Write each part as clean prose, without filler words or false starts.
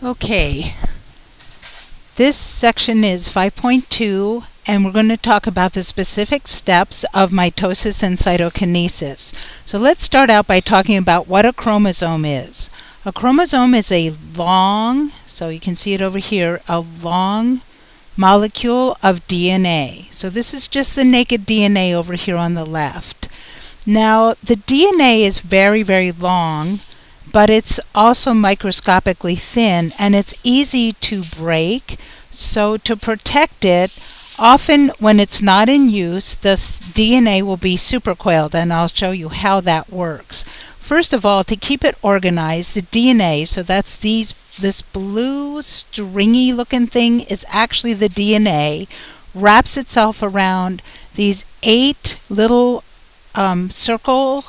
Okay, this section is 5.2 and we're going to talk about the specific steps of mitosis and cytokinesis. So let's start out by talking about what a chromosome is. A chromosome is a long, so you can see it over here, a long molecule of DNA. So this is just the naked DNA over here on the left. Now the DNA is very, very long, but it's also microscopically thin and it's easy to break. So to protect it, often when it's not in use, the DNA will be supercoiled, and I'll show you how that works. First of all, to keep it organized, the DNA, so that's this blue stringy looking thing is actually the DNA, wraps itself around these 8 little circle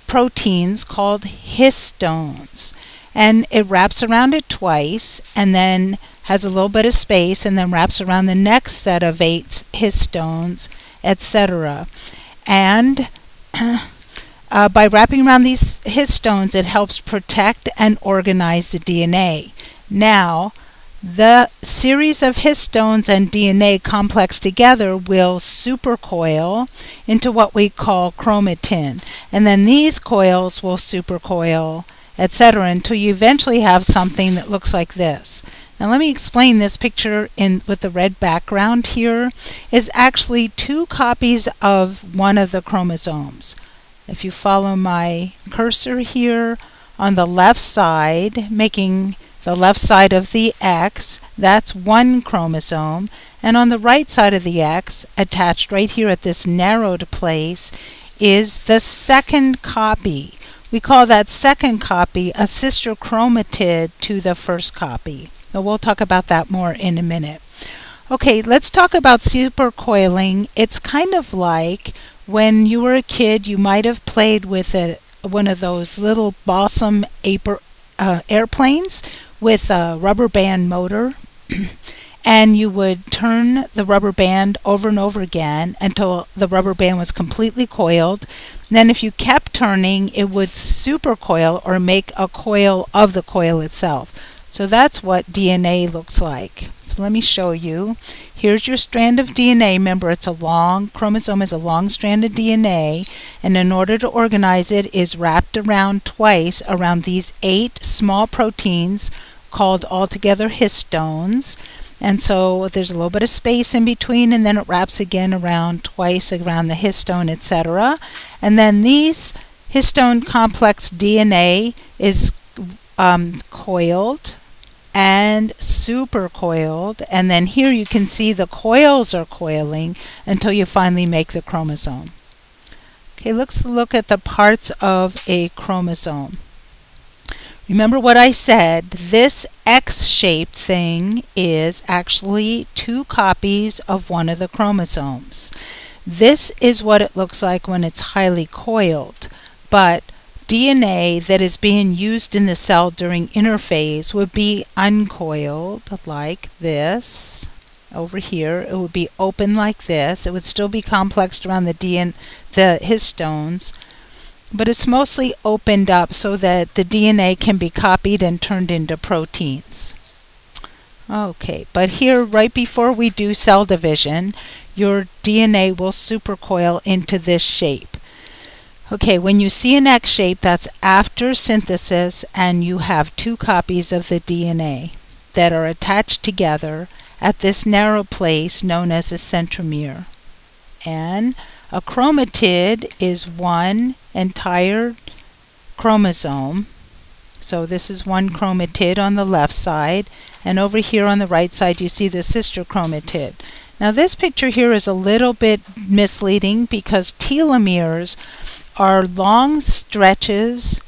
proteins called histones, and it wraps around it twice and then has a little bit of space and then wraps around the next set of 8 histones, etc. And by wrapping around these histones, it helps protect and organize the DNA. Now, the series of histones and DNA complex together will supercoil into what we call chromatin, and then these coils will supercoil, etc., until you eventually have something that looks like this. Now let me explain this picture with the red background here is actually 2 copies of one of the chromosomes. If you follow my cursor here on the left side, making the left side of the X, that's 1 chromosome, and on the right side of the X, attached right here at this narrowed place, is the 2nd copy. We call that 2nd copy a sister chromatid to the 1st copy. Now we'll talk about that more in a minute. Okay, let's talk about supercoiling. It's kind of like when you were a kid, you might have played with one of those little balsam airplanes with a rubber band motor, and you would turn the rubber band over and over again until the rubber band was completely coiled. Then if you kept turning, it would supercoil or make a coil of the coil itself. So that's what DNA looks like. So let me show you. Here's your strand of DNA. Remember, it's a long chromosome is a long strand of DNA, and in order to organize it is wrapped around twice around these 8 small proteins called altogether histones. And so there's a little bit of space in between, and then it wraps again around twice around the histone, etc. And then these histone complex DNA is coiled and supercoiled, and then here you can see the coils are coiling until you finally make the chromosome. Okay, let's look at the parts of a chromosome. Remember what I said, this X-shaped thing is actually 2 copies of one of the chromosomes. This is what it looks like when it's highly coiled, but DNA that is being used in the cell during interphase would be uncoiled like this. Over here, it would be open like this. It would still be complexed around the histones, but it's mostly opened up so that the DNA can be copied and turned into proteins. Okay, but here right before we do cell division, your DNA will supercoil into this shape. Okay, when you see an X shape, that's after synthesis, and you have 2 copies of the DNA that are attached together at this narrow place known as a centromere. And a chromatid is 1 entire chromosome. So this is 1 chromatid on the left side, and over here on the right side you see the sister chromatid. Now this picture here is a little bit misleading because telomeres are long stretches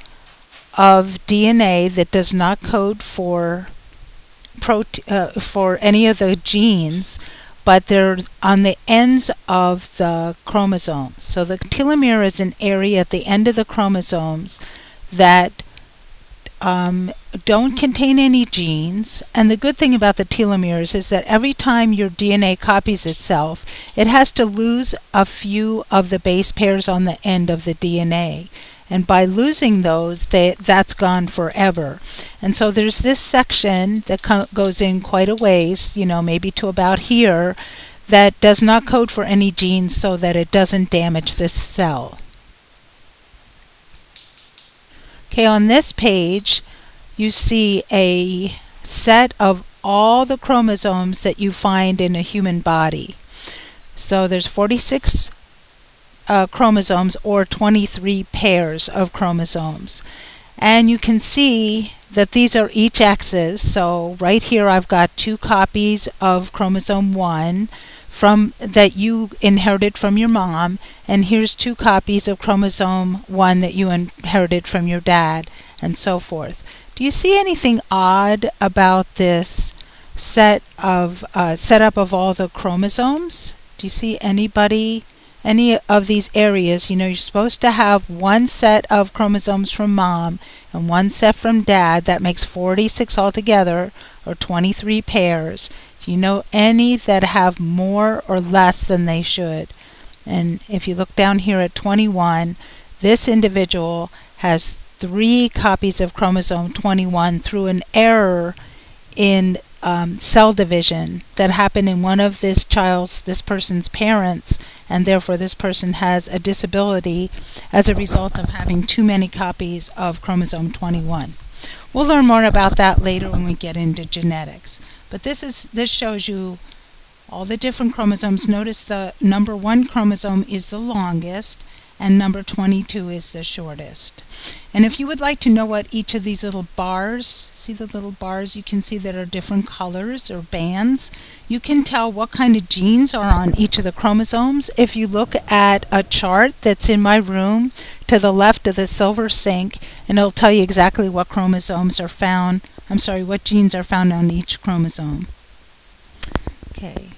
of DNA that does not code for any of the genes, but they're on the ends of the chromosomes. So the telomere is an area at the end of the chromosomes that don't contain any genes, and the good thing about the telomeres is that every time your DNA copies itself, it has to lose a few of the base pairs on the end of the DNA, and by losing those, that's gone forever. And so there's this section that goes in quite a ways, maybe to about here, that does not code for any genes so that it doesn't damage this cell. Okay, on this page, you see a set of all the chromosomes that you find in a human body. So there's 46 chromosomes, or 23 pairs of chromosomes. And you can see that these are each X's. So right here I've got 2 copies of chromosome 1 that you inherited from your mom, and here's 2 copies of chromosome 1 that you inherited from your dad, and so forth. Do you see anything odd about this setup of all the chromosomes? Do you see any of these areas? You're supposed to have 1 set of chromosomes from mom and 1 set from dad. That makes 46 altogether, or 23 pairs. Do you know any that have more or less than they should? And if you look down here at 21, this individual has 3 copies of chromosome 21 through an error in cell division that happened in one of this person's parents, and therefore this person has a disability as a result of having too many copies of chromosome 21. We'll learn more about that later when we get into genetics. But this shows you all the different chromosomes. Notice the number 1 chromosome is the longest, and number 22 is the shortest. And if you would like to know what each of these little bars, see the little bars you can see that are different colors or bands, you can tell what kind of genes are on each of the chromosomes if you look at a chart that's in my room to the left of the silver sink, and it'll tell you exactly what chromosomes are found, what genes are found on each chromosome. Okay.